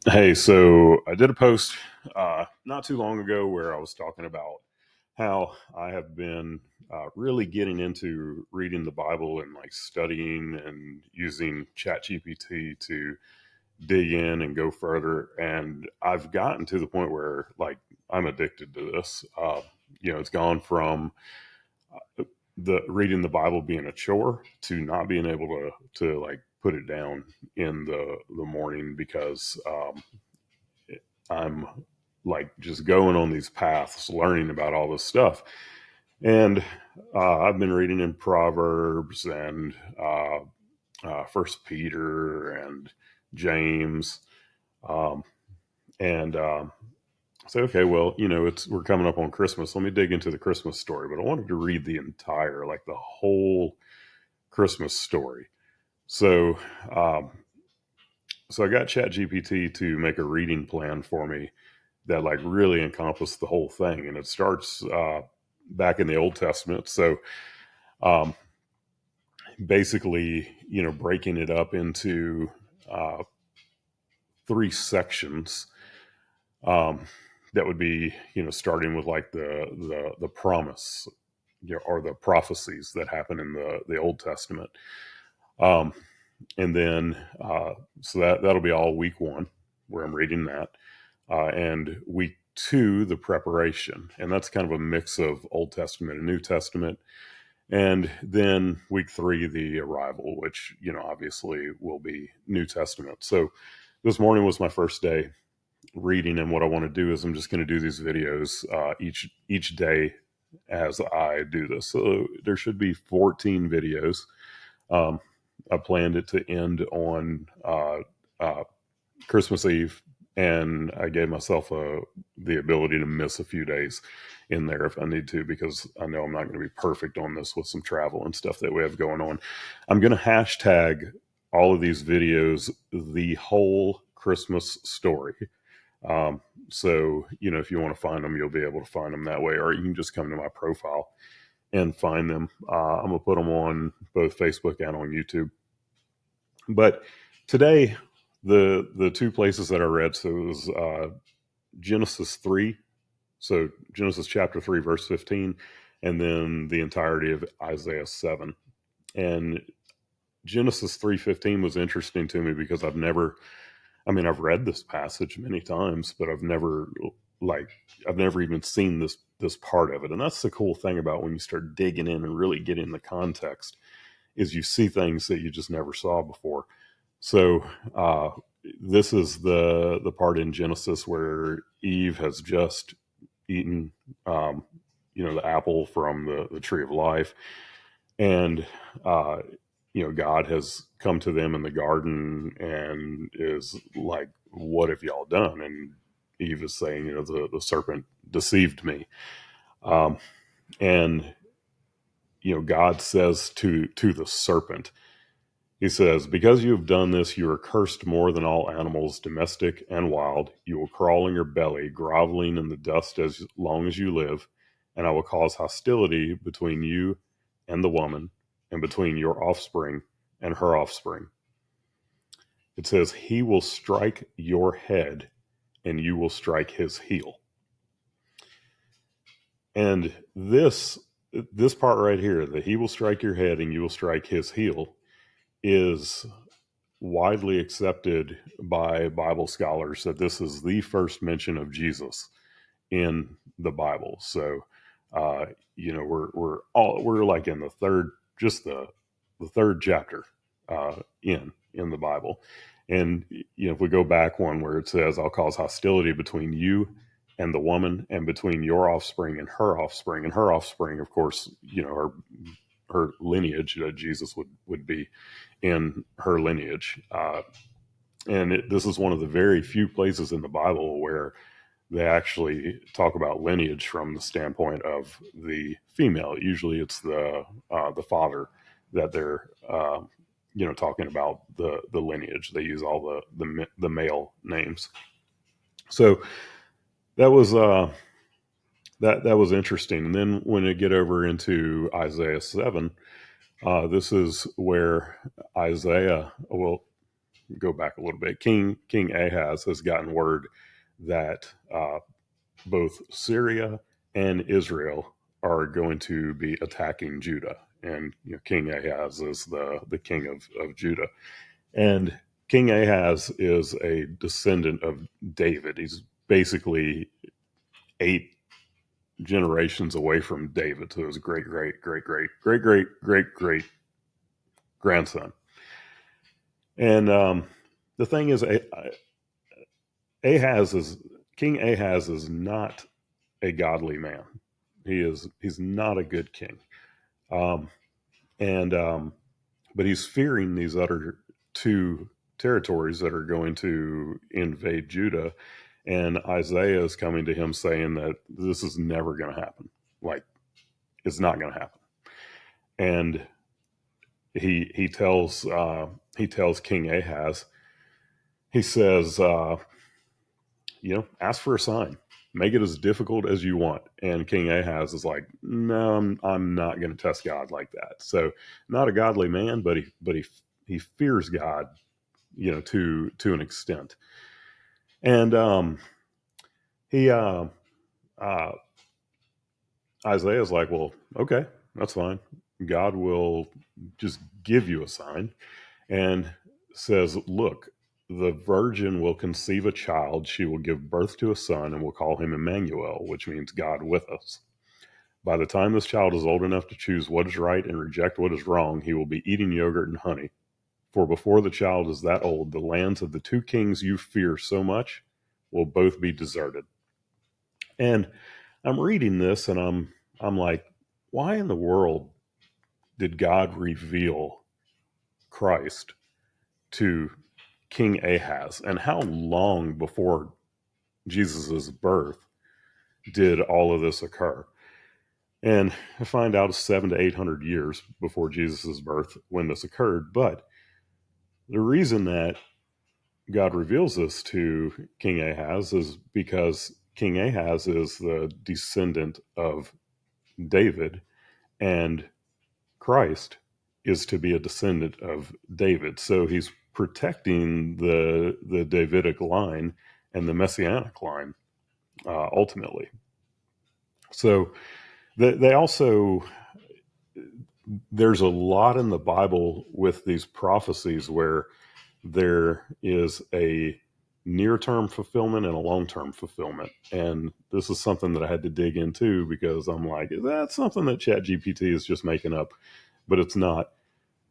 Hey, so I did a post not too long ago where I was talking about how I have been really getting into reading the Bible and like studying and using ChatGPT to dig in and go further. And I've gotten to the point where like I'm addicted to this. It's gone from the reading the Bible being a chore to not being able to like put it down in the morning because I'm like just going on these paths, learning about all this stuff. And I've been reading in Proverbs and First Peter and James, um, and say, okay, well, we're coming up on Christmas. Let me dig into the Christmas story. But I wanted to read the entire, like the whole Christmas story. So, um, so I got ChatGPT to make a reading plan for me that like really encompassed the whole thing, and it starts back in the Old Testament. So um, basically, breaking it up into uh, three sections. Um, that would be, starting with like the promise, or the prophecies that happen in the Old Testament. Um, and then so that'll be all week one where I'm reading that, and week two the preparation, and that's kind of a mix of Old Testament and New Testament. And then week three the arrival, which obviously will be New Testament. So this morning was my first day reading, and what I want to do is I'm just going to do these videos each day as I do this. So there should be 14 videos. um, I planned it to end on uh, Christmas Eve, and I gave myself the ability to miss a few days in there if I need to, because I know I'm not going to be perfect on this with some travel and stuff that we have going on. I'm going to hashtag all of these videos the whole Christmas story. So, if you want to find them, you'll be able to find them that way, or you can just come to my profile and find them. I'm going to put them on both Facebook and on YouTube. But today, the two places that I read, so it was Genesis 3, so Genesis chapter 3, verse 15, and then the entirety of Isaiah 7. And Genesis 3:15 was interesting to me because I've read this passage many times, but like I've never even seen this part of it. And that's the cool thing about when you start digging in and really getting the context, is you see things that you just never saw before. So uh, this is the part in Genesis where Eve has just eaten, um, the apple from the tree of life, and uh, God has come to them in the garden and is like, "What have y'all done?" And Eve is saying, the serpent deceived me, um, and God says to the serpent, He says, "Because you have done this, you are cursed more than all animals, domestic and wild. You will crawl in your belly, groveling in the dust as long as you live, and I will cause hostility between you and the woman, and between your offspring and her offspring." It says, "He will strike your head, and you will strike his heel." And this part right here, that he will strike your head and you will strike his heel, is widely accepted by Bible scholars that this is the first mention of Jesus in the Bible. So, we're like in the third, just the third chapter in the Bible, and if we go back one where it says, "I'll cause hostility between you and the woman, and between your offspring and her offspring," of course, her lineage, Jesus would be in her lineage. This is one of the very few places in the Bible where they actually talk about lineage from the standpoint of the female. Usually, it's the father that they're talking about the lineage. They use all the male names. So that was that was interesting. And then when you get over into Isaiah 7, this is where Isaiah, well, go back a little bit. King Ahaz has gotten word that both Syria and Israel are going to be attacking Judah, and King Ahaz is the king of Judah, and King Ahaz is a descendant of David. He's basically 8 generations away from David, so his great great great great great great great great grandson. And the thing is, Ahaz is King Ahaz is not a godly man. He's not a good king. Um, and But he's fearing these other 2 territories that are going to invade Judah, and Isaiah is coming to him saying that this is never going to happen. Like, it's not going to happen. And he tells King Ahaz, he says, ask for a sign, make it as difficult as you want. And King Ahaz is like, no, I'm not going to test God like that. So, not a godly man, but he fears God, to an extent. And he uh, Isaiah's like, well, okay, that's fine. God will just give you a sign, and says, look, the virgin will conceive a child. She will give birth to a son and will call him Emmanuel, which means God with us. By the time this child is old enough to choose what is right and reject what is wrong, he will be eating yogurt and honey. For before the child is that old, the lands of the 2 kings you fear so much will both be deserted. And I'm reading this and I'm like, why in the world did God reveal Christ to King Ahaz? And how long before Jesus' birth did all of this occur? And I find out it's 700 to 800 years before Jesus' birth when this occurred. But the reason that God reveals this to King Ahaz is because King Ahaz is the descendant of David, and Christ is to be a descendant of David. So he's protecting the Davidic line and the Messianic line ultimately. So they also, there's a lot in the Bible with these prophecies where there is a near-term fulfillment and a long-term fulfillment. And this is something that I had to dig into because I'm like, is that something that ChatGPT is just making up? But it's not.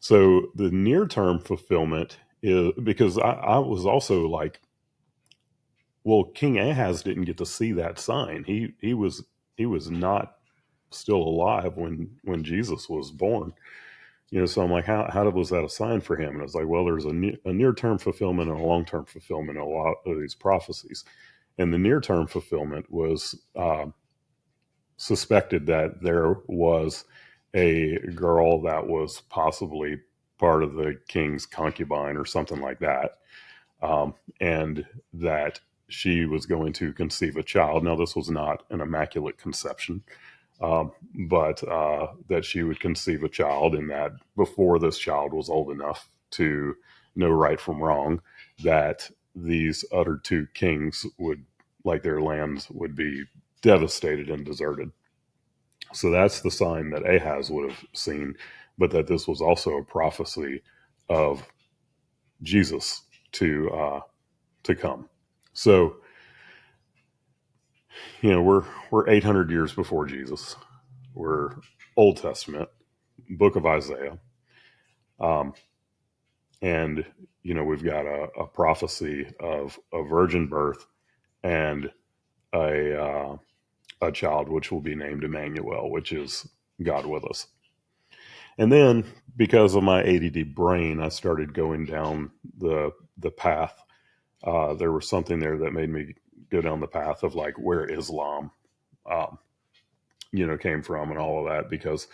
So the near-term fulfillment is because I was also like, well, King Ahaz didn't get to see that sign. He was not still alive when Jesus was born. So I'm like, how was that a sign for him? And it's like, well, there's a near-term fulfillment and a long-term fulfillment in a lot of these prophecies. And the near-term fulfillment was suspected that there was a girl that was possibly part of the king's concubine or something like that, and that she was going to conceive a child. Now, this was not an immaculate conception, but that she would conceive a child, and that before this child was old enough to know right from wrong, that these other 2 kings would, like, their lands would be devastated and deserted. So that's the sign that Ahaz would have seen, but that this was also a prophecy of Jesus to come. So we're 800 years before Jesus. We're Old Testament, Book of Isaiah, and we've got a prophecy of a virgin birth and a child which will be named Emmanuel, which is God with us. And then, because of my ADD brain, I started going down the path. There was something there that made me go down the path of like where Islam, came from and all of that, because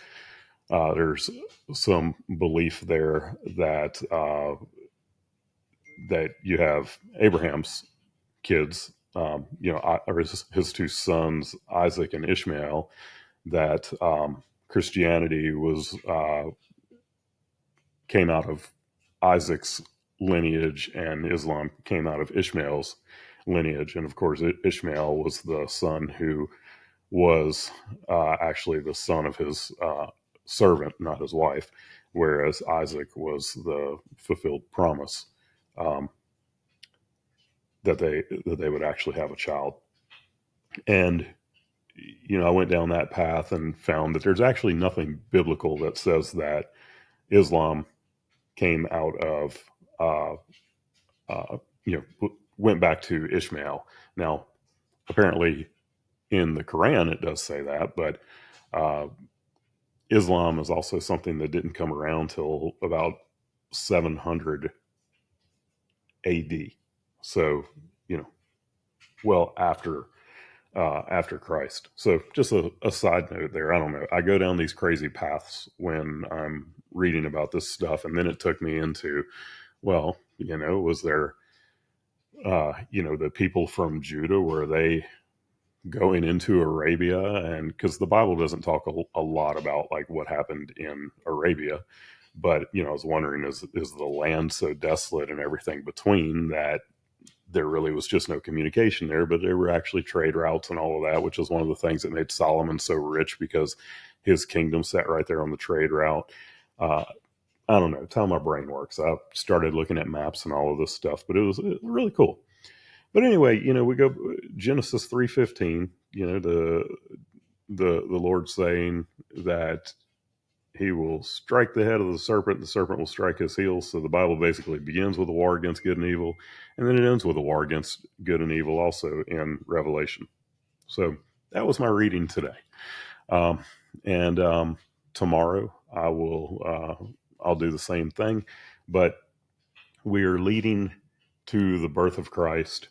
there's some belief there that that you have Abraham's kids, or his 2 sons, Isaac and Ishmael, that Christianity was came out of Isaac's lineage, and Islam came out of Ishmael's lineage. And of course, Ishmael was the son who was actually the son of his servant, not his wife, whereas Isaac was the fulfilled promise that they would actually have a child. And I went down that path and found that there's actually nothing biblical that says that Islam came out of went back to Ishmael. Now, apparently, in the Quran it does say that, but Islam is also something that didn't come around till about 700 A.D. So, well after Christ. So, just a side note there. I don't know. I go down these crazy paths when I'm reading about this stuff, and then it took me into, well, was there, the people from Judah, were they going into Arabia? And because the Bible doesn't talk a lot about like what happened in Arabia, but I was wondering, is the land so desolate and everything between that there really was just no communication there, but there were actually trade routes and all of that, which is one of the things that made Solomon so rich, because his kingdom sat right there on the trade route. I don't know, it's how my brain works. I started looking at maps and all of this stuff, but it was really cool. But anyway, we go Genesis 3:15. The Lord saying that He will strike the head of the serpent will strike his heels. So the Bible basically begins with a war against good and evil, and then it ends with a war against good and evil also in Revelation. So that was my reading today. And tomorrow I'll do the same thing, but we are leading to the birth of Christ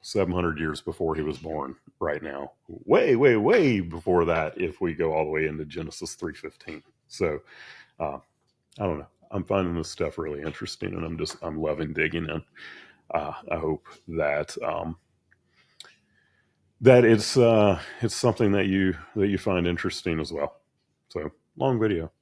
700 years before he was born right now. Way, way, way before that, if we go all the way into Genesis 3:15. So, I don't know. I'm finding this stuff really interesting, and I'm loving digging in. I hope that that it's something that you find interesting as well. So, long video.